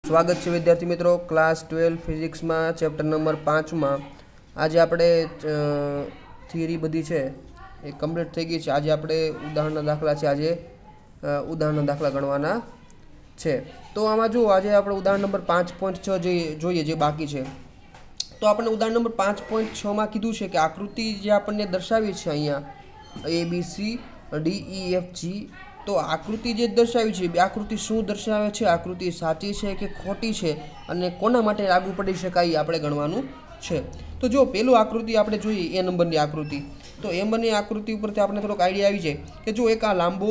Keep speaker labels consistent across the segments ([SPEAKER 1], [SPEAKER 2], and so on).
[SPEAKER 1] स्वागत है विद्यार्थी मित्रों क्लास 12 फिजिक्स में चैप्टर नंबर 5 में आज આપણે થિયરી બધી છે એ કમ્પ્લીટ થઈ ગઈ છે। આજે આપણે ઉદાહરણના દાખલા છે આજે ઉદાહરણના દાખલા ગણવાના છે। તો આમાં જો આજે આપણે ઉદાહરણ નંબર 5.6 જોઈએ જે બાકી છે। તો આપણે ઉદાહરણ નંબર 5.6 માં કીધું છે કે આકૃતિ જે આપણને દર્શાવી છે અહીંયા A B C D E F G तो आकृति जे दर्शावी छे आकृति शुं दर्शावे छे आकृति साची छे के खोटी छे अने कोना माटे लागू पड़ी शकाय आपणे गणवानुं छे। तो जो पेलुं आकृति आपणे जोईए ए नंबरनी आकृति तो ए नंबरनी आकृति उपरथी आपणे थोड़ोक आइडिया आवी जाय के जो एक आ लांबो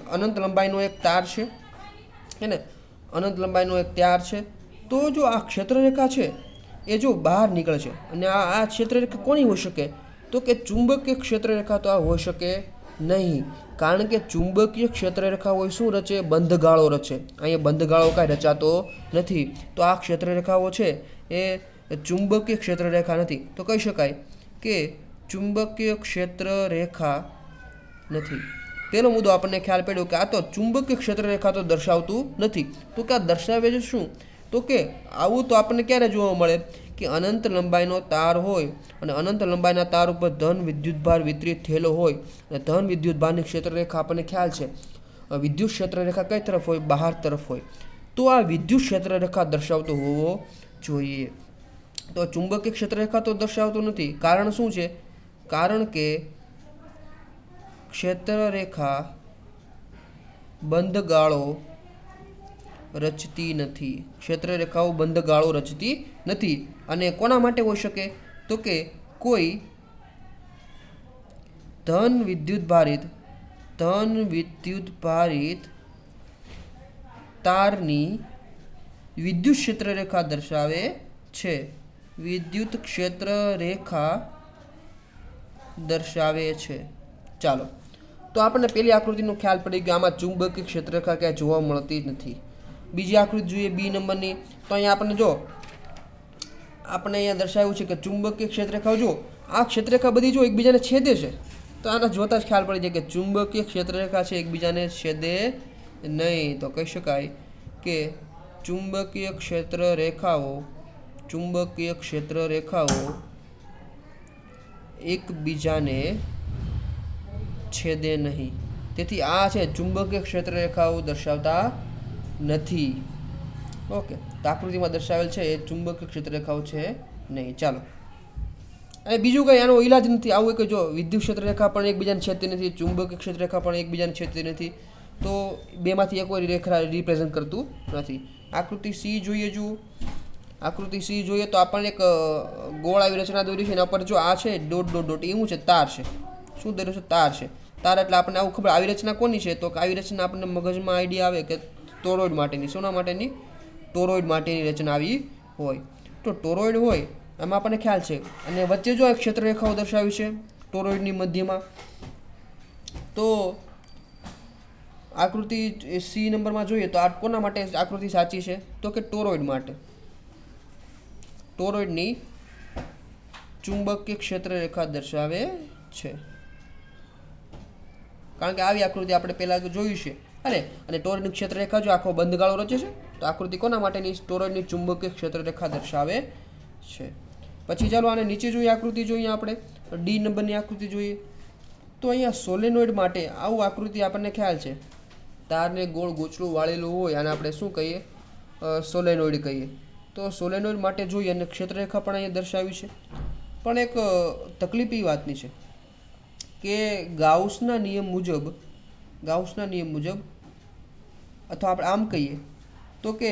[SPEAKER 1] अनंत लंबाईनो एक तार छे है ने अनंत लंबाईनो एक तार छे। तो जो आ क्षेत्ररेखा छे ए जो बहार निकळे छे अने आ क्षेत्ररेखा कोनी होई शके तो के चुंबकीय क्षेत्ररेखा तो आ होई शके नहीं कारण के चुंबकीय क्षेत्ररेखा होय शुं रचे बंधगाळो रचे अहींया बंधगाळो कांई रचातो नथी। तो आ क्षेत्ररेखाओ छे ए चुंबकीय क्षेत्ररेखा नथी तो कही शकाय के चुंबकीय क्षेत्ररेखा नथी। तेनो मुद्दो आपणे ख्याल पड्यो के आ तो चुंबकीय क्षेत्ररेखा तो दर्शावतुं नथी। तो के आ दर्शावे छे शुं तो के आवुं तो आपणे क्यारे जोवा मळे कि अनंत लंबाईनो तार होय अने अनंत लंबाईना तार उपर धन विद्युतभार वितरित थयेलो होय अने धन विद्युतभारनी क्षेत्ररेखा आपणे ख्याल छे विद्युत क्षेत्ररेखा कई तरफ होय बहार तरफ होय। तो आ विद्युत क्षेत्ररेखा दर्शावतो होवो जोईए। तो चुंबकीय क्षेत्ररेखा तो दर्शावतो नथी कारण शुं छे कारण के क्षेत्ररेखा बंधगाळो रचती नथी क्षेत्ररेखाओ बंधगाळो रचती नथी अने कोना माटे होई शके तो के कोई धन विद्युतभारित तारनी विद्युत क्षेत्ररेखा दर्शावे छे विद्युत क्षेत्ररेखा दर्शावे छे। चालो तो आपने पहली आकृतिनो ख्याल पड़ी गयो आमां चुंबकीय क्षेत्ररेखा क्यांय जोवा मळती नथी। बीजी आकृति जोईए बी नंबरनी तो अहींया आपणे जो आपणे अहींया दर्शाव्युं छे के चुंबकीय क्षेत्ररेखा जो आ क्षेत्ररेखा बधी जो एकबीजाने छेदे छे तो आना जोता ज ख्याल पड़ी जाय के चुंबकीय क्षेत्ररेखा छे एकबीजाने छेदे नहीं। तो कही शकाय के चुंबकीय क्षेत्ररेखाओ एकबीजाने छेदे नहीं तेथी आ छे चुंबकीय क्षेत्ररेखाओ दर्शावता नथी। ओके तो आकृतिमां दर्शावेल छे ए चुंबकीय क्षेत्ररेखाओ छे नहीं। चालो अने बीजुं कई आनो इलाज नथी आवुं के जो विद्युत क्षेत्ररेखा पण एकबीजाने छेदती नथी चुंबकीय क्षेत्ररेखा पण एकबीजाने छेदती नथी तो बेमांथी एक रेखा रिप्रेजेंट करतुं नथी। आकृति सी जोईए जुओ आकृति सी जोईए तो आपणे एक गोळावी रचना दोरी छे एना पर जो आ छे डॉट डॉट डॉट एवुं छे तार छे शुं दर्यो छे तार छे तार एटले आपणे आवुं खबर आवी रचना कोनी छे तो आवी रचना आपणे मगजमां आइडिया आवे के टोरॉइड माटेनी शोना माटेनी टोरॉइड माटेनी रचना आवी होय। तो टोरॉइड होय एमां आपणे ख्याल छे अने वच्चे जो एक क्षेत्ररेखाओ दर्शावी छे टोरॉइडनी मध्यमां तो आकृति सी नंबर में जोईए तो आ कोना माटे आकृति साची छे तो के टोरॉइड माटे टोरॉइडनी चुंबकीय क्षेत्ररेखा दर्शावे छे कारण के आवी आकृति आपणे पहेला जोई छे अने टोरॉइडनी क्षेत्ररेखा जो आखो बंधगाळो रचे छे तो आकृति कोना माटेनी टोरॉइडनी चुंबकीय क्षेत्ररेखा दर्शावे छे। पछी चालो आने नीचे जोईए आकृति जोईए आपणे डी नंबरनी आकृति जोईए तो अहींया सोलेनोइड माटे आवुं आकृति आपणे ख्याल छे तारने गोळ गोचडું વાળેલું હોય આને આપણે શું કહીએ સોલેનોઇડ કહીએ। તો સોલેનોઇડ માટે જોઈએ અને ક્ષેત્રરેખા પણ અહીંયા દર્શાવી છે પણ એક તકલીફ એ વાતની છે કે ગાઉસના નિયમ મુજબ અથવા આપણે આમ કહીએ તો કે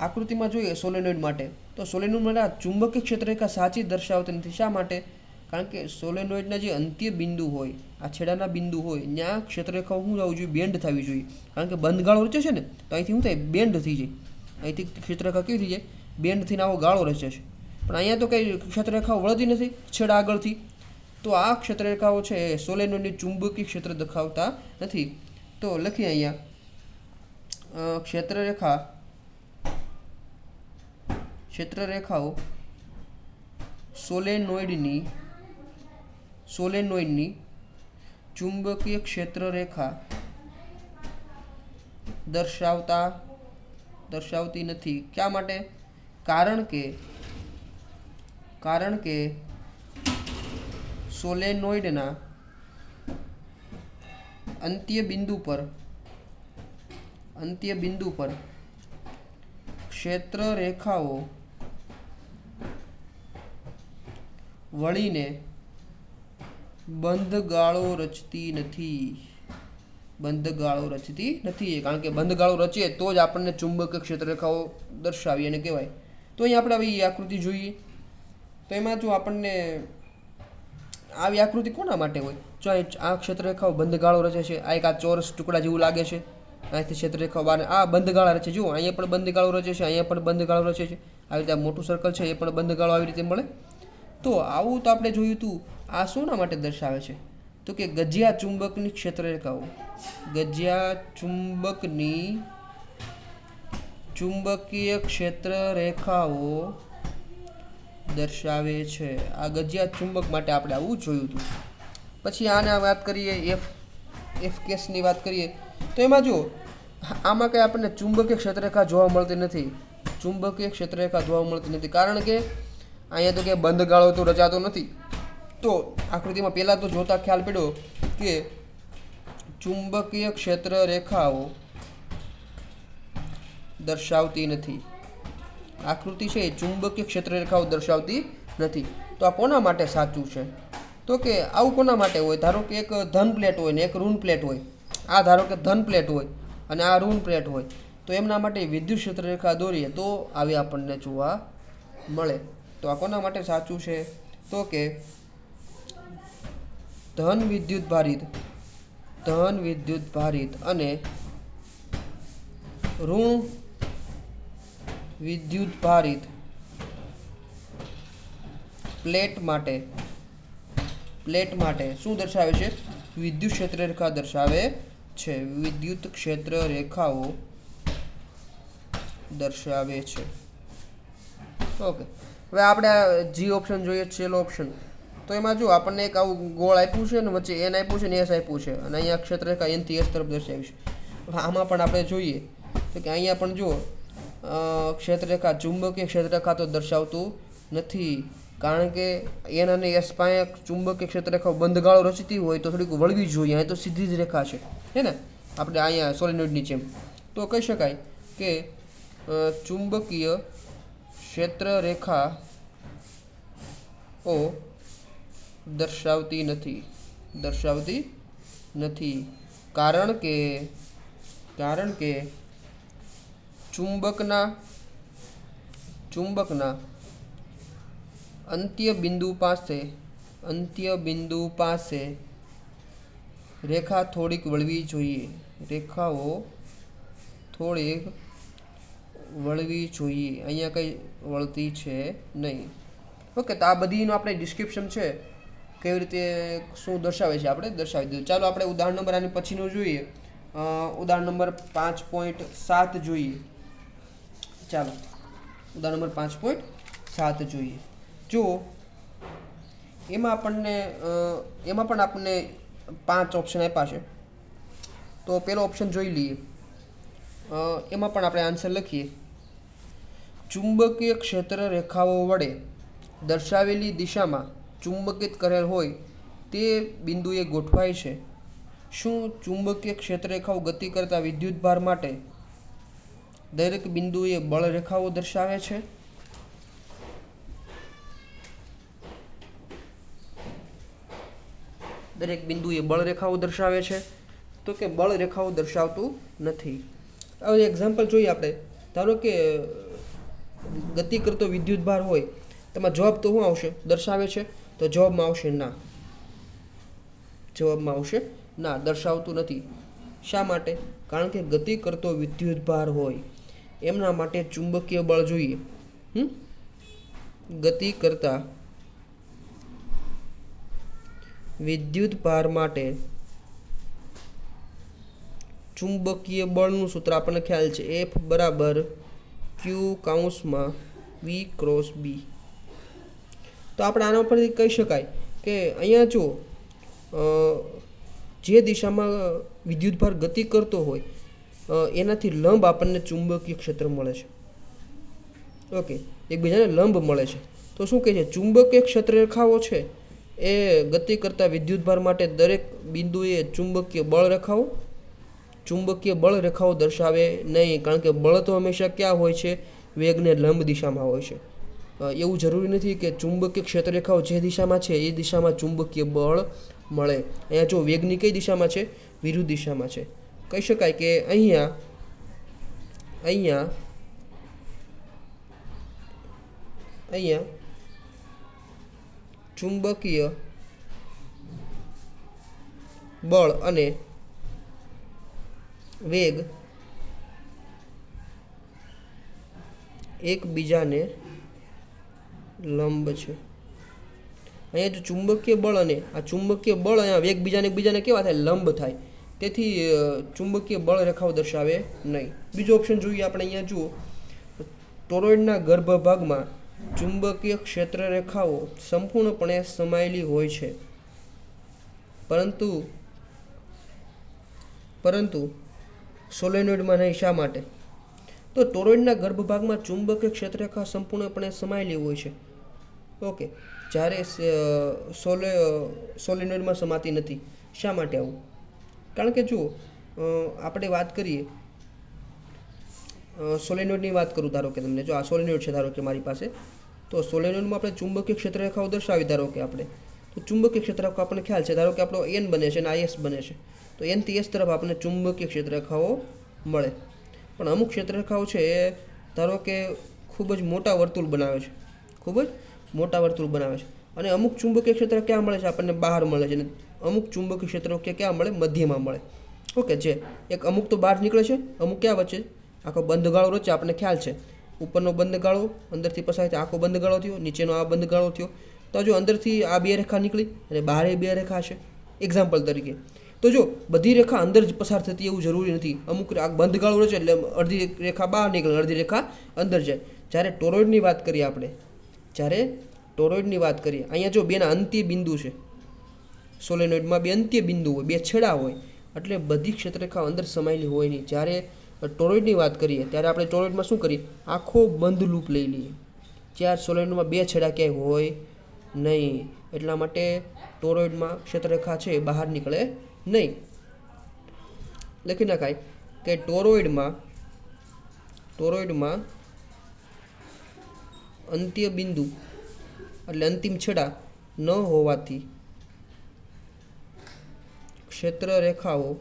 [SPEAKER 1] આકૃતિમાં જોઈએ સોલેનોઇડ માટે તો સોલેનોઇડ માટે આ ચુંબકીય ક્ષેત્રરેખા સાચી દર્શાવતી નથી શા માટે કારણ કે સોલેનોઇડના જે અંત્ય બિંદુ હોય આ છેડાના બિંદુ હોય ત્યાં ક્ષેત્રરેખાઓ શું થવું જોઈએ બેન્ડ થવી જોઈએ કારણ કે બંધગાળો રચે છે ને તો અહીંથી શું થાય બેન્ડ થઈ જાય અહીંથી ક્ષેત્રરેખા કેવી થઈ જાય બેન્ડ થઈને આવો ગાળો રચે છે પણ અહીંયા તો કંઈ ક્ષેત્રરેખાઓ વળતી નથી છેડા આગળથી તો આ ક્ષેત્રરેખાઓ છે સોલેનોઇડની ચુંબકીય ક્ષેત્ર દર્શાવતા નથી। તો લખીએ અહીંયા ક્ષેત્રરેખાઓ સોલેનોઇડની चुंबकीय क्षेत्ररेखा दर्शावता દર્શાવતી નથી. ક્યાં માટે? કારણ કે સોલેનોઇડના અંત્ય બિંદુ પર ક્ષેત્ર રેખાઓ વળીને બંધગાળો રચતી નથી. કારણ કે બંધગાળો રચે તો જ આપણને ચુંબકીય ક્ષેત્ર રેખાઓ દર્શાવી અને કહેવાય. તો અહીં આપણે આવી આકૃતિ જોઈએ તો એમાં જો આપણને આવી આકૃતિ કોના માટે હોય? જો આ ક્ષેત્ર રેખાઓ બંધગાળો રચે છે, આ એક આ ચોરસ ટુકડા જેવું લાગે છે, અહીંથી ક્ષેત્ર રેખાઓ બહાર આ બંધગાળા રચે. જુઓ અહીંયા પણ બંધગાળો રચે છે, અહીંયા પણ બંધગાળો રચે છે. આવી રીતે આ મોટું સર્કલ છે એ પણ બંધગાળો આવી રીતે મળે. તો આવું તો આપણે જોયું હતું. આ શોના માટે દર્શાવે છે? તો કે ગજિયા ચુંબકની ક્ષેત્ર રેખાઓ, ગજિયા ચુંબકની ચુંબકીય ક્ષેત્ર રેખાઓ દર્શાવે છે. આ ગજિયા ચુંબક માટે આપણે આવું જોયું હતું. પછી આને વાત કરીએ એફ કેસની વાત કરીએ તો એમાં જો આમાં કંઈ આપણને ચુંબકીય ક્ષેત્રરેખા જોવા મળતી નથી. કારણ કે અહીંયા તો કે બંધગાળો તો રચાતો નથી. તો આકૃતિમાં પહેલાં તો જોતા ખ્યાલ પડ્યો કે ચુંબકીય ક્ષેત્ર રેખાઓ દર્શાવતી નથી. આકૃતિ છે એ ચુંબકીય ક્ષેત્ર રેખાઓ દર્શાવતી નથી. તો આ કોના માટે સાચું છે? તો કે આવું કોના માટે હોય? ધારો કે એક ધન પ્લેટ હોય ને એક ઋણ પ્લેટ હોય. આ ધારો કે ધન પ્લેટ હોય અને આ ઋણ પ્લેટ હોય, તો એમના માટે વિદ્યુત ક્ષેત્ર રેખા દોરીએ તો આવી આપણને જોવા મળે. તો આ કોના માટે સાચું છે? તો કે ધન વિદ્યુત ભારિત અને ઋણ વિદ્યુત ભારિત પ્લેટ માટે શું દર્શાવે છે? વિદ્યુત ક્ષેત્ર રેખા દર્શાવે છે. વિદ્યુત ક્ષેત્ર રેખાઓ દર્શાવે છે. ઓકે, હવે આપણે જી ઓપ્શન જોઈએ, છેલ્લો ઓપ્શન. તો એમાં જો આપણને એક આવું ગોળ આપ્યું છે ને વચ્ચે એન આપ્યું છે ને એસ આપ્યું છે અને અહીંયા ક્ષેત્ર રેખા એન થી એસ તરફ દર્શાવી છે. આમાં પણ આપણે જોઈએ તો કે અહીંયા પણ જો ક્ષેત્ર રેખા ચુંબકીય ક્ષેત્ર રેખા તો દર્શાવતું નથી. કારણ કે એન અને એસ પાસે ચુંબકીય ક્ષેત્ર રેખાઓ બંધગાળો રચતી હોય તો થોડીક વળવી જોઈએ. અહીં તો સીધી જ રેખા છે હે ને, આપણે અહીંયા સોલેનોઇડની જેમ. તો કહી શકાય કે ચુંબકીય ક્ષેત્ર રેખાઓ દર્શાવતી નથી. કારણ કે ચુંબકના અંત્ય બિંદુ પાસે રેખા થોડીક વળવી જોઈએ. અહીંયા કંઈ વળતી છે નહીં. ઓકે, તો આ બધીનું આપણે ડિસ્ક્રિપ્શન છે કેવી રીતે શું દર્શાવે છે આપણે દર્શાવી દીધું. ચાલો આપણે ઉદાહરણ નંબર આની પછીનું જોઈએ. ઉદાહરણ નંબર 5.7 જોઈએ. ચાલો ઉદાહરણ નંબર 5.7 જોઈએ. જો એમાં પણ આપણને 5 ઓપ્શન આપ્યા છે. તો પહેલો ઓપ્શન જોઈ લઈએ. એમાં પણ આપણે આન્સર લખીએ. ચુંબકીય ક્ષેત્ર રેખાઓ વડે દર્શાવેલી દિશામાં ચુંબકિત કરેલ હોય તે બિંદુએ ગોઠવાય છે. શું ચુંબકીય ક્ષેત્ર રેખાઓ ગતિ કરતા વિદ્યુતભાર માટે દરેક બિંદુએ બળ રેખાઓ દર્શાવે છે? દરેક બિંદુએ બળ રેખાઓ દર્શાવે છે? તો કે બળ રેખાઓ દર્શાવતું નથી. હવે એક્ઝામ્પલ જોઈએ આપણે. ધારો કે ગતિ કરતો વિદ્યુતભાર હોય, તેમાં જવાબ તો શું આવશે? દર્શાવે છે? તો જવાબમાં આવશે ના, દર્શાવતું નથી. શા માટે? કારણ કે ગતિ કરતો વિદ્યુતભાર હોય એમના માટે ચુંબકીય બળ જોઈએ. ગતિ કરતા વિદ્યુતભાર માટે ચુંબકીય બળનું સૂત્ર આપણને ખ્યાલ છે. F બરાબર Q કૌંસમાં V ક્રોસ B. તો આપણે આના ઉપરથી કહી શકાય કે અહીંયા જો જે દિશામાં વિદ્યુતભાર ગતિ કરતો હોય એનાથી લંબ આપણને ચુંબકીય ક્ષેત્ર મળે છે. ઓકે, એકબીજાને લંબ મળે છે. તો શું કહે છે, ચુંબકીય ક્ષેત્ર રેખાઓ છે એ ગતિ કરતા વિદ્યુતભાર માટે દરેક બિંદુએ ચુંબકીય બળ રેખાઓ દર્શાવે નહીં, કારણ કે બળ તો હંમેશા ક્યાં હોય છે, વેગને લંબ દિશામાં હોય છે. એવું જરૂરી નથી કે ચુંબકીય ક્ષેત્ર રેખાઓ જે દિશામાં છે એ દિશામાં ચુંબકીય બળ મળે. અહીંયા જો વેગની કઈ દિશામાં છે, વિરુદ્ધ દિશામાં છે. કહી શકાય કે અહીંયા ચુંબકીય બળ અને વેગ એકબીજાને લંબ છે. અહીંયા જો ચુંબકીય બળ અને આ ચુંબકીય બળ અહીંયા વેગ એકબીજાને કેવા થાય, લંબ થાય. તેથી ચુંબકીય બળ રેખાઓ દર્શાવે નહીં. બીજો ઓપ્શન જોઈએ આપણે. અહીંયા જુઓ, ટોરોઇડના ગર્ભભાગમાં ચુંબકીય ક્ષેત્ર રેખાઓ સંપૂર્ણપણે સમાયેલી હોય છે, પરંતુ સોલેનોઇડમાં નહીં. શા માટે? તો ટોરોઇડના ગર્ભભાગમાં ચુંબકીય ક્ષેત્ર રેખા સંપૂર્ણપણે સમાયેલી હોય છે. ઓકે, જ્યારે સોલેનોઇડમાં સમાતી નથી. શા માટે આવું? કારણ કે જુઓ, આપણે વાત કરીએ સોલેનોઇડની વાત કરું, ધારો કે તમને, જો આ સોલેનોઇડ છે ધારો કે મારી પાસે, તો સોલેનોઇડમાં આપણે ચુંબકીય ક્ષેત્ર રેખાઓ દર્શાવી, ધારો કે આપણે, તો ચુંબકીય ક્ષેત્ર રેખા આપણને ખ્યાલ છે, ધારો કે આપણો એન બને છે અને આ એસ બને છે, તો એન થી એસ તરફ આપણને ચુંબકીય ક્ષેત્ર રેખાઓ મળે. પણ અમુક ક્ષેત્ર રેખાઓ છે એ ધારો કે ખૂબ જ મોટા વર્તુળ બનાવે છે, અને અમુક ચુંબકીય ક્ષેત્ર ક્યાં મળે છે, આપણને બહાર મળે છે, અને અમુક ચુંબકીય ક્ષેત્રો ક્યાં મળે, મધ્યમાં મળે. ઓકે, જે એક અમુક તો બહાર નીકળે છે, અમુક ક્યાં વચ્ચે, આખો બંધ ગાળો રચે, આપણને ખ્યાલ છે, ઉપરનો બંધ ગાળો અંદરથી પસાર થાય, આખો બંધ ગાળો થયો, નીચેનો આ બંધ ગાળો થયો. તો જો અંદરથી આ બે રેખા નીકળી અને બહાર એ બે રેખા છે, એક્ઝામ્પલ તરીકે. તો જો બધી રેખા અંદર જ પસાર થતી એવું જરૂરી નથી. અમુક આ બંધ ગાળો રચે એટલે અડધી રેખા બહાર નીકળે, અડધી રેખા અંદર જાય. જ્યારે ટોરોઇડની વાત કરીએ આપણે, અહીંયા જો બેના અંત્ય બિંદુ છે, સોલેનોઇડમાં બે અંત્ય બિંદુ હોય, બે છેડા હોય, એટલે બધી ક્ષેત્રરેખાઓ અંદર સમાયેલી હોય નહીં. જ્યારે ટોરોઇડની વાત કરીએ ત્યારે આપણે ટોરોઇડમાં શું કરીએ, આખો બંધ લૂપ લઈ લઈએ. જ્યાં સોલેનોઇડમાં બે છેડા ક્યાંય હોય નહીં, એટલા માટે ટોરોઇડમાં ક્ષેત્રરેખા છે બહાર નીકળે નહીં. લખી નખાય કે ટોરોઇડમાં અંત્ય બિંદુ એટલે અંતિમ છેડા ન હોવાથી ક્ષેત્ર રેખાઓ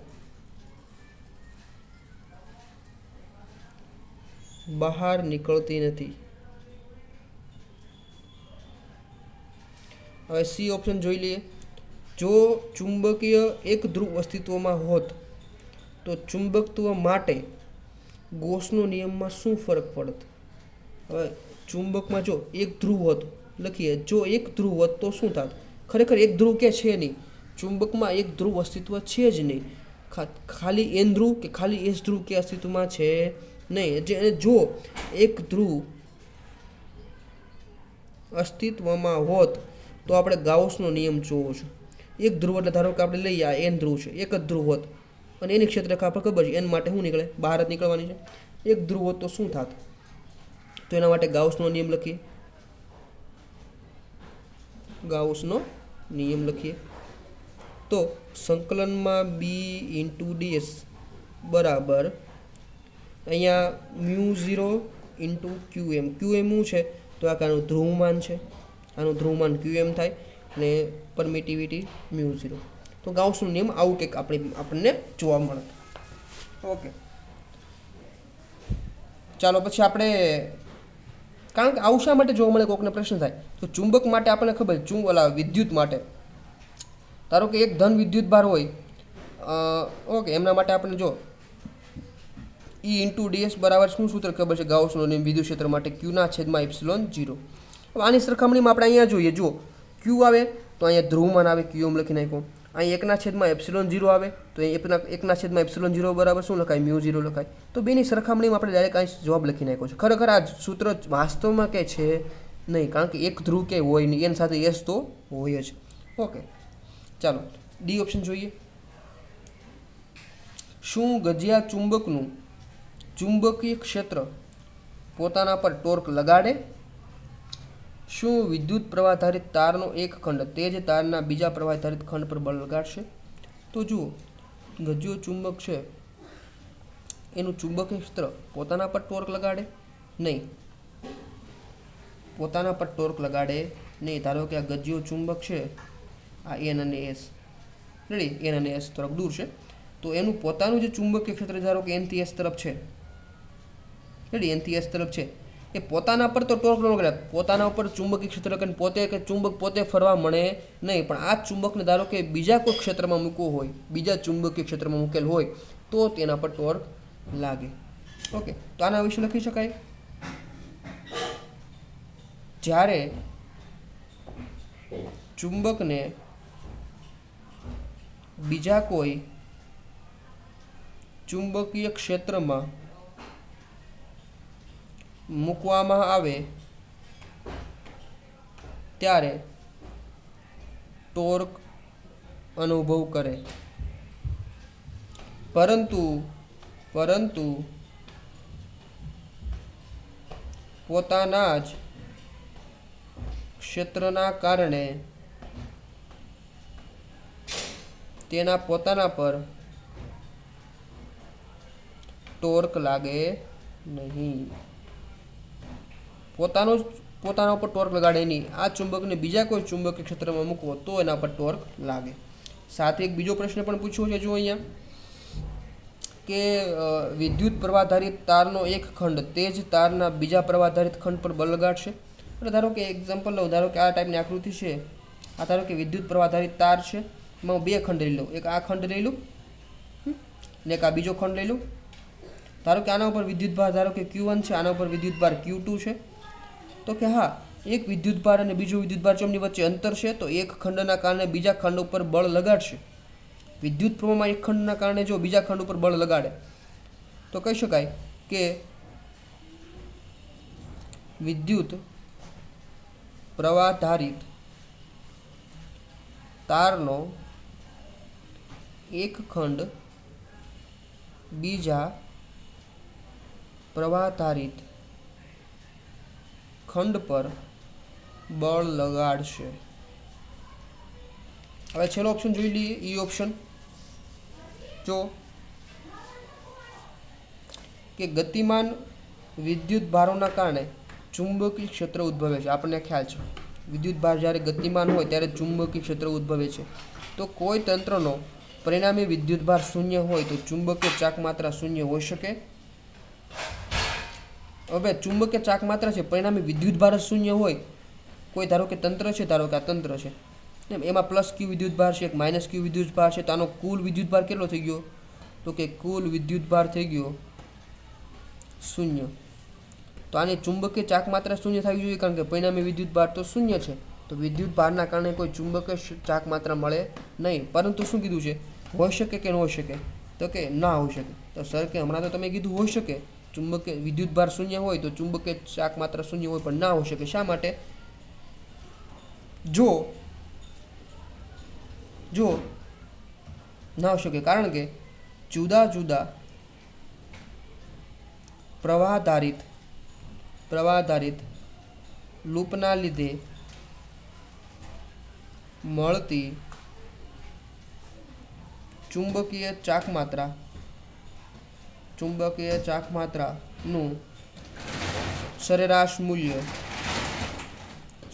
[SPEAKER 1] બહાર નીકળતી નથી. હવે સી ઓપ્શન જોઈ લઈએ. જો ચુંબકીય એક ધ્રુવ અસ્તિત્વમાં હોત તો ચુંબકત્વ માટે ગોસનો નિયમમાં શું ફરક પડત? હવે ચુંબકમાં જો એક ધ્રુવ હોત, લખીએ, જો એક ધ્રુવ હોત તો શું થાત? ખરેખર એક ધ્રુવ કે છે નહીં, ચુંબકમાં એક ધ્રુવ અસ્તિત્વ છે જ નહીં. ખાલી એન ધ્રુવ કે ખાલી એસ ધ્રુવ કે અસ્તિત્વમાં છે નહીં. જો એક ધ્રુવ અસ્તિત્વમાં હોત તો આપણે ગાઉસનો નિયમ જોવો છે. એક ધ્રુવ એટલે ધારો કે આપણે લઈએ આ એન ધ્રુવ છે, એક જ ધ્રુવ હોત અને એની ક્ષેત્રરેખા આપણે ખબર છે એન માટે શું નીકળે, બહાર જ નીકળવાની છે. એક ધ્રુવ હોત તો શું થાત? તો એના માટે ગાઉસનો નિયમ લખીએ. તો સંકલનમાં બી ઇન્ટુ ડીએસ બરાબર અહીંયા μ0 ઇન્ટુ QM. QM શું છે? તો આનું ધ્રુવમાન છે, આનું ધ્રુવમાન QM થાય અને પરમિટિવિટી μ0. તો ગાઉસનો નિયમ આવું કંઈક આપણને જોવા મળે. ઓકે, ચાલો પછી આપણે, કારણ કે આવું શા માટે જોવા મળે, કોઈકને પ્રશ્ન થાય. તો ચુંબક માટે આપણને ખબર, વિદ્યુત માટે, ધારો કે એક ધન વિદ્યુત ભાર હોય, ઓકે, એમના માટે આપણે જો E ઇન્ટુ ડીએસ બરાબર શું સૂત્ર ખબર છે, ગાઉસનો નિયમ વિદ્યુત ક્ષેત્ર માટે Q/ε0. હવે આની સરખામણીમાં આપણે અહીંયા જોઈએ, જો Q આવે તો અહીંયા ધ્રુવમાન આવે, QM લખી નાખ્યો. અહીં 1/ε0 આવે તો 1/ε0 બરાબર શું લખાય, μ0 લખાય. તો બેની સરખામણીમાં આપણે ડાયરેક્ટ અહીં જવાબ લખી નાખ્યો છે. ખરેખર આ સૂત્ર વાસ્તવમાં કંઈ છે નહીં, કારણ કે એક ધ્રુવ ક્યાંય હોય નહીં, એની સાથે એસ તો હોય જ. ઓકે, ચાલો ડી ઓપ્શન જોઈએ. શું ગજિયા ચુંબકનું ચુંબકીય ક્ષેત્ર પોતાના પર ટોર્ક લગાડે? શું વિદ્યુત પ્રવાહધારિત તારનો એક ખંડ તે જ તારના બીજા પ્રવાહધારિત ખંડ પર બળ લગાડશે? તો જુઓ, ગજિયો ચુંબક છે એનું ચુંબકીય ક્ષેત્ર પોતાના પર ટોર્ક લગાડે નહીં, પોતાના પર ટોર્ક લગાડે નહીં. ધારો કે આ ગજિયો ચુંબક છે, આ એન અને એસ, રેડી, એન અને એસ તરફ દૂર છે, તો એનું પોતાનું જે ચુંબકીય ક્ષેત્ર ધારો કે એનથી એસ તરફ છે, રેડી, એનથી એસ તરફ છે, એ પોતાના પર તો ટોર્ક ન લગાડે, પોતાના ઉપર ચુંબકીય ક્ષેત્ર કે પોતે કે ચુંબક પોતે ફરવા મળે નહીં, પણ આ ચુંબકને ધારો કે બીજા કોઈ ક્ષેત્રમાં મૂકવો હોય, બીજા ચુંબકીય ક્ષેત્રમાં મૂકેલ હોય તો તેના પર ટોર્ક લાગે. ઓકે, તો આના વિશે લખી શકાય, જ્યારે ચુંબકને બીજા કોઈ ચુંબકીય ક્ષેત્રમાં મૂકવામાં આવે ત્યારે ટોર્ક અનુભવ કરે, પરંતુ પોતાના જ ક્ષેત્રના કારણે તેના પોતાના પર ટોર્ક લાગે નહીં. પોતાના ઉપર ટોર્ક લગાડે નહીં. આ ચુંબકને બીજા કોઈ ચુંબકીય ક્ષેત્રમાં મૂકવો તો એના પર ટોર્ક લાગે. સાથે એક બીજો પ્રશ્ન પણ પૂછ્યો છે, જો અહીંયા કે વિદ્યુત પ્રવાહધારિત તારનો એક ખંડ તે જ તારના બીજા પ્રવાહધારિત ખંડ પર બળ લગાડશે. એટલે ધારો કે એક્ઝામ્પલ લઉં, ધારો કે આ ટાઈપની આકૃતિ છે, આ ધારો કે વિદ્યુત પ્રવાહધારિત તાર છે, એમાં હું બે ખંડ લઈ લઉં, એક આ ખંડ લઈ લઉં ને એક આ બીજો ખંડ લઈ લઉં. ધારો કે આના ઉપર વિદ્યુતભાર ધારો કે Q1 છે, આના ઉપર વિદ્યુતભાર Q2 છે. તો કે હા, એક વિદ્યુતભાર અને બીજો વિદ્યુતભાર જેમની વચ્ચે અંતર છે, તો એક ખંડના કારણે બીજા ખંડ ઉપર બળ લગાડશે. વિદ્યુત પ્રવાહમાં એક ખંડના કારણે જો બીજા ખંડ ઉપર બળ લગાડે તો કહી શકાય કે વિદ્યુત પ્રવાહધારિત તારનો એક ખંડ બીજા પ્રવાહધારિત ખંડ પર બળ લગાડશે. હવે છેલ્લો ઓપ્શન જોઈ લઈએ, ઈ ઓપ્શન. જો કે ગતિમાન વિદ્યુત ભારોના કારણે ચુંબકીય ક્ષેત્ર ઉદ્ભવે છે. આપણને ખ્યાલ છે, વિદ્યુત ભાર જ્યારે ગતિમાન હોય ત્યારે ચુંબકીય ક્ષેત્ર ઉદ્ભવે છે. તો કોઈ તંત્રનો પરિણામી વિદ્યુત ભાર શૂન્ય હોય તો ચુંબકીય ચાક માત્રા શૂન્ય હોઈ શકે? હવે ચુંબકીય ચાક માત્રા છે, પરિણામી વિદ્યુત ભાર શૂન્ય હોય, કોઈ ધારો કે તંત્ર છે, ધારો કે આ તંત્ર છે, એમાં પ્લસ Q વિદ્યુત ભાર છે, એક માઇનસ Q વિદ્યુત ભાર છે, તો આનો કુલ વિદ્યુત ભાર કેટલો થઈ ગયો? તો કે કુલ વિદ્યુત ભાર થઈ ગયો શૂન્ય. તો આની ચુંબકીય ચાક માત્રા શૂન્ય થવી જોઈએ, કારણ કે પરિણામી વિદ્યુત ભાર તો શૂન્ય છે. તો વિદ્યુત ભારના કારણે કોઈ ચુંબકીય ચાક માત્રા મળે નહીં. પરંતુ શું કીધું છે, હોઈ શકે કે ન હોઈ શકે? તો કે ના હોઈ શકે. તો સર કે હમણાં તો તમે કીધું હોઈ શકે, ચુંબકીય વિદ્યુત ભાર શૂન્ય હોય તો ચુંબકીય ચાક માત્રા શૂન્ય હોય, પણ ના હોઈ શકે. શા માટે? જો ના હોઈ શકે, કારણ કે જુદા જુદા પ્રવાહધારિત લૂપના લીધે મળતી ચુંબકીય ચાક માત્રાનું સરેરાશ મૂલ્ય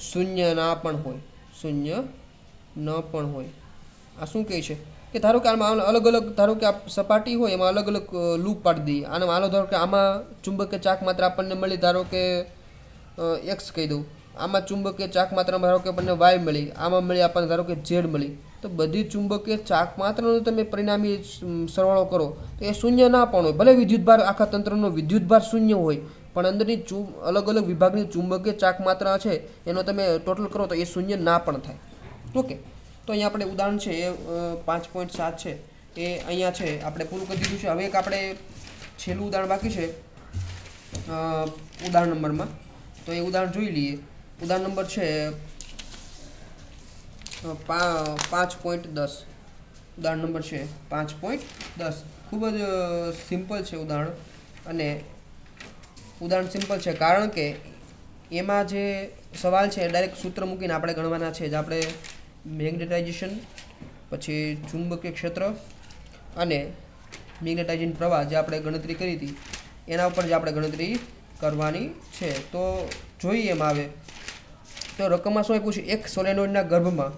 [SPEAKER 1] શૂન્ય ના પણ હોય. આ શું કહે છે કે ધારો કે આમાં અલગ અલગ, ધારો કે આ સપાટી હોય એમાં અલગ અલગ લૂપ પાડી દઈએ. આમાં હાલો ધારો કે આમાં ચુંબકીય ચાક માત્રા આપણને મળી, ધારો કે x કહી દઉં. આમાં ચુંબકીય ચાક માત્રામાં ધારો કે આપણને y મળી, આમાં મળી આપણને ધારો કે z મળી. તો બધી ચુંબકીય ચાક માત્રાનો તમે પરિણામી સરવાળો કરો તો એ શૂન્ય ના પણ હોય. ભલે વિદ્યુતભાર આખા તંત્રનો વિદ્યુતભાર શૂન્ય હોય, પણ અંદરની અલગ અલગ વિભાગની ચુંબકીય ચાક માત્રા છે એનો તમે ટોટલ કરો તો એ શૂન્ય ના પણ થાય. ઓકે, તો અહીંયા આપણે ઉદાહરણ છે એ 5.7 છે એ અહીંયા છે આપણે પૂરું કરી દીધું છે. હવે એક આપણે છેલ્લું ઉદાહરણ બાકી છે ઉદાહરણ નંબરમાં, તો એ ઉદાહરણ જોઈ લઈએ. ઉદાહરણ નંબર છે 5.10. ઉદાહરણ નંબર છે 5.10. ખૂબ જ સિમ્પલ છે ઉદાહરણ, અને ઉદાહરણ સિમ્પલ છે કારણ કે એમાં જે સવાલ છે ડાયરેક્ટ સૂત્ર મૂકીને આપણે ગણવાના છે. જ આપણે મેગ્નેટાઇઝેશન, પછી ચુંબકીય ક્ષેત્ર અને મેગ્નેટાઇઝિંગ પ્રવાહ જે આપણે ગણતરી કરી હતી એના ઉપર જ આપણે ગણતરી કરવાની છે. તો જોઈએ એમ આવે તો રકમમાં શું આપ્યું છે, એક સોલેનોઇડના ગર્ભમાં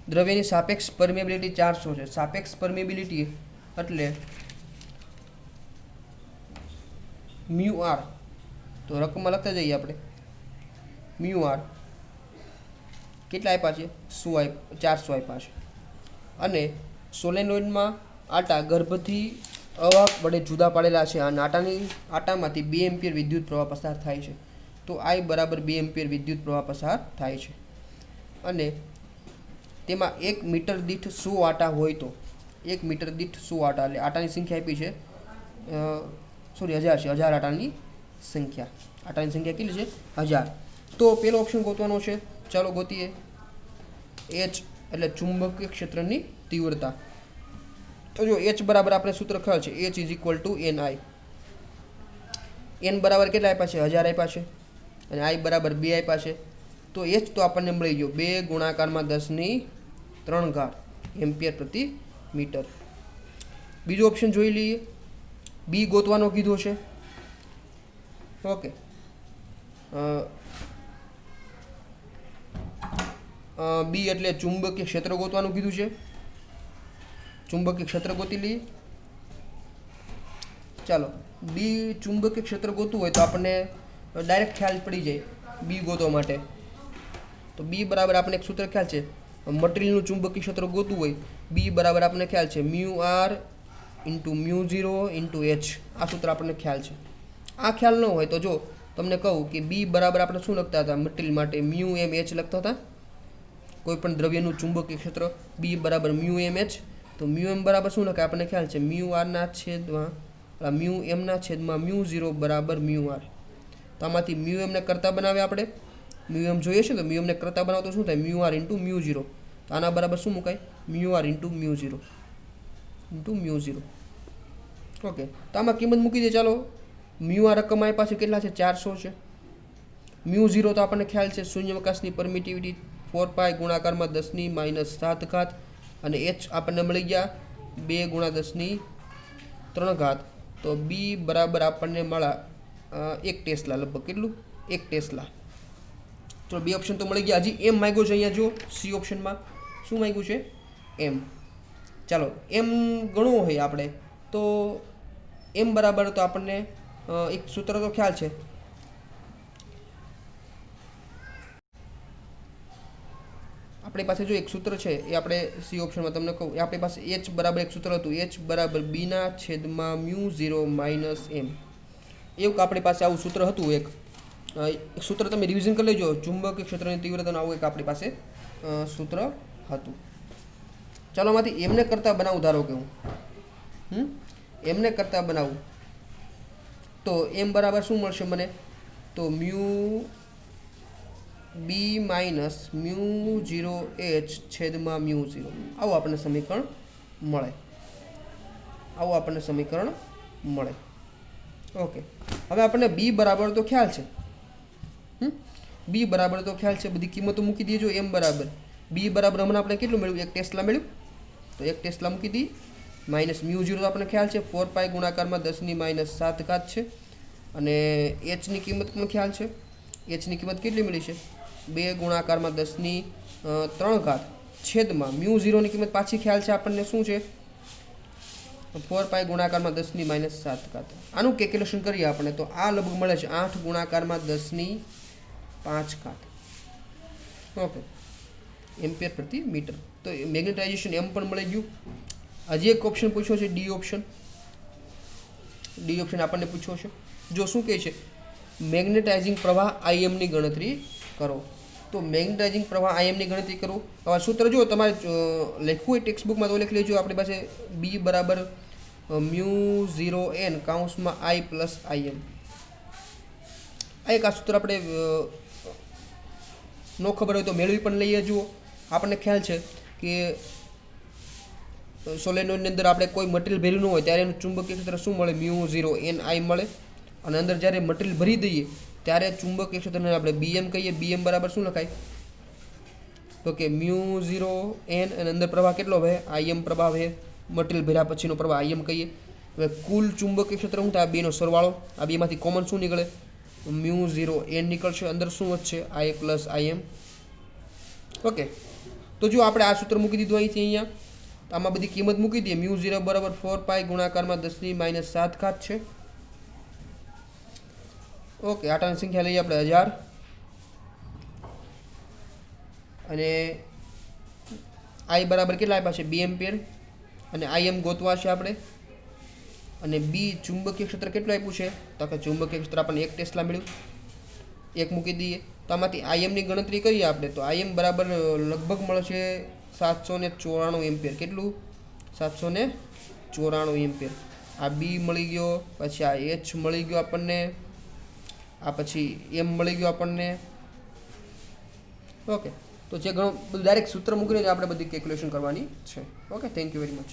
[SPEAKER 1] દ્રવ્યની સાપેક્ષ પરમિએબિલિટી 400 છે. સાપેક્ષ પરમિએબિલિટી એટલે મ્યુ આર. તો રકમમાં લખતા જઈએ આપણે. મ્યુ આર કેટલા આપ્યા છે, 400 આપ્યા છે. અને સોલેનોઇડમાં આટા ગર્ભથી અવાહક વડે જુદા પાડેલા છે. અને આટામાંથી 2 એમ્પિયર વિદ્યુત પ્રવાહ પસાર થાય છે. તો I બરાબર 2 એમ્પિયર વિદ્યુત પ્રવાહ પસાર થાય છે. અને તેમાં 1 મીટર દીઠ 100 આટા હોય તો 1 મીટર દીઠ 100 આટા, એટલે આટાની સંખ્યા આપી છે 1000 છે. 1000 આટાની સંખ્યા. આટાની સંખ્યા કેટલી છે, 1000. તો પેલો ઓપ્શન ગોતવાનો છે. ચાલો ગોતીએ. H એટલે ચુંબકીય ક્ષેત્રની તીવ્રતા. તો જો H બરાબર આપણે સૂત્ર ખ્યાલ છે, H is equal to NI. N બરાબર કેટલા આપ્યા છે, 1000 આપ્યા છે, અને I બરાબર 2 આપ્યા છે. તો H તો આપણને મળી ગયો 2 ગુણાકારમાં 10⁻³ એમ્પિયર પ્રતિ મીટર. બીજો ઓપ્શન જોઈ લઈએ. B ગોતવાનો કીધો છે. ઓકે, B એટલે ચુંબકીય ક્ષેત્ર ગોતવાનું કીધું છે. ચુંબકીય ક્ષેત્ર ગોતી લઈએ. ચાલો, B ચુંબકીય ક્ષેત્ર ગોતવું હોય તો આપણને ડાયરેક્ટ ખ્યાલ પડી જાય B ગોતવા માટે. તો B બરાબર આપણે એક સૂત્ર ખ્યાલ છે, મટીરિયલનું ચુંબકીય ક્ષેત્ર ગોતવું હોય B બરાબર આપણને ખ્યાલ છે μr ઇન્ટુ μ0 ઇન્ટુ H. આ સૂત્ર આપણને ખ્યાલ છે. આ ખ્યાલ ન હોય તો જો તમને કહું કે B બરાબર આપણે શું લખતા હતા મટીરિયલ માટે, μmH લખતા હતા. કોઈ પણ દ્રવ્યનું ચુંબકીય ક્ષેત્ર B બરાબર μmH. તો μm બરાબર શું લખાય આપણને ખ્યાલ છે, μr ના છેદમાં μm ના છેદમાં μ0 બરાબર μr. તો આમાંથી μm ને કરતા બનાવે આપણે. μm જોઈએ છે તો μm ને કરતા બનાવો તો શું થાય, μr ઇન્ટુ μ0. તો આના બરાબર શું મુકાય, μr ઇન્ટુ μ0 ઇન્ટુ μ0. ઓકે, તો આમાં કિંમત મૂકી દે. ચાલો, μr રકમ આપ્યા છે કેટલા છે, 400 છે. μ0 તો આપણને ખ્યાલ છે શૂન્યાવકાશની પરમિટિવિટી 4π ગુણાકારમાં 10⁻⁷ અને H આપણને મળી ગયા 2 × 10⁻³ તો B બરાબર આપણને મળ્યા 1 ટેસ્લા લગભગ. કેટલું, 1 ટેસ્લા. તો 2 ઓપ્શન તો મળી ગયા. હજી એમ માંગ્યો છે અહીંયા જો C ઓપ્શનમાં શું માંગ્યું છે, એમ. ચાલો, એમ ગણવું હોય આપણે તો એમ બરાબર તો આપણને એક સૂત્ર તો ખ્યાલ છે. આપણી પાસે જો એક સૂત્ર છે એ આપણે C ઓપ્શનમાં તમને કહું, એ આપણી પાસે H બરાબર એક સૂત્ર હતું, H બરાબર B/μ0 - M. એવું કે આપણી પાસે આવું સૂત્ર હતું. એક સૂત્ર તમે રિવિઝન કરી લેજો. ચુંબકીય ક્ષેત્રની તીવ્રતાનું આવું એક આપણી પાસે સૂત્ર હતું. ચાલો, આમાંથી એમને કરતા બનાવું. ધારો કે હું એમને કરતા બનાવું તો M બરાબર શું મળશે મને, તો B - μ0H છેદમાં μ0. આવું આપણને સમીકરણ મળે. ઓકે, હવે આપણને B બરાબર તો ખ્યાલ છે. B બરાબર તો ખ્યાલ છે, બધી કિંમતો મૂકી દેજો. M બરાબર B બરાબર હમણાં આપણે કેટલું મેળવ્યું, 1 ટેસ્લા મેળવ્યું. તો 1 ટેસ્લા મૂકી દઈએ. માઇનસ μ0 તો આપણને ખ્યાલ છે 4π ગુણાકારમાં 10⁻⁷ છે. અને H ની કિંમત પણ ખ્યાલ છે. H ની કિંમત કેટલી મળી છે, 2 ગુણાકારમાં 10⁻³ છેદમાં μ0 ની કિંમત પાછી ખ્યાલ છે આપણને શું છે, 4π ગુણાકારમાં 10⁻⁷. આનું કેલ્ક્યુલેશન કરીએ આપણે તો આ લગભગ મળે છે 8 ગુણાકારમાં 10⁵. ઓકે, એમ્પિયર પ્રતિ મીટર. તો મેગ્નેટાઇઝેશન એમ પણ મળી ગયું. હજી એક ઓપ્શન પૂછ્યો છે, ડી ઓપ્શન આપણને પૂછ્યો છે. જો શું કહે છે, મેગ્નેટાઇઝિંગ પ્રવાહ IM ની ગણતરી કરો. તો મેગ્નેટાઇઝિંગ પ્રવાહ IM ની ગણતરી કરો. હવે સૂત્ર જો તમારે લખવું હોય ટેક્સ્ટ બુકમાં તો લખી લેજો. આપણી પાસે B બરાબર μ0n કૌંસમાં I પ્લસ IM. આ એક આ સૂત્ર આપણે ન ખબર હોય તો મેળવી પણ લઈએ. જુઓ, આપણને ખ્યાલ છે કે સોલેનોઇડની અંદર આપણે કોઈ મટીરિયલ ભર્યું ન હોય ત્યારે એનું ચુંબકીય ક્ષેત્ર શું મળે? μ0 ni મળે. અને અંદર જ્યારે મટીરિયલ ભરી દઈએ ત્યારે ચુંબકીય ક્ષેત્રને આપણે bm કહીએ. bm બરાબર શું લખાય? તો કે μ0 n અને અંદર પ્રવાહ કેટલો વહે? im પ્રવાહ વહે. મટીરિયલ ભર્યા પછીનો પ્રવાહ im કહીએ. હવે કુલ ચુંબકીય ક્ષેત્ર શું થાય? આ બેનો સરવાળો. આ બેમાંથી કોમન શું નીકળે? μ0 n નીકળશે. અંદર શું વધશે? I plus im. ઓકે, તો જો આપણે આ સૂત્ર મૂકી દીધું અહીંથી અહીંયા, આમાં બધી કિંમત મૂકી દઈએ. μ0 બરાબર 4 પાઈ ગુણાકારમાં 10⁻⁷ છે. ઓકે, આટાની સંખ્યા લઈએ આપણે 1000 અને I બરાબર કેટલા આપ્યા છે? 2 એમ્પિયર. અને im ગોતવા છે આપણે. અને બી ચુંબકીય ક્ષેત્ર કેટલું આપ્યું છે? તો કે ચુંબકીય ક્ષેત્ર આપણને 1 ટેસ્લા મળ્યું. 1 મૂકી દઈએ. તો આમાંથી im ની ગણતરી કરીએ આપણે, તો im બરાબર લગભગ મળશે 794 એમ્પિયર. કેટલું? 794 એમ્પિયર. આ બી મળી ગયો, પછી આ h મળી ગયો આપણને, આ પછી m મળી ગયો આપણને. ઓકે, તો જે ઘણું બધું ડાયરેક્ટ સૂત્ર મૂકીને આપણે બધી કેલ્ક્યુલેશન કરવાની છે. Okay, thank you very much.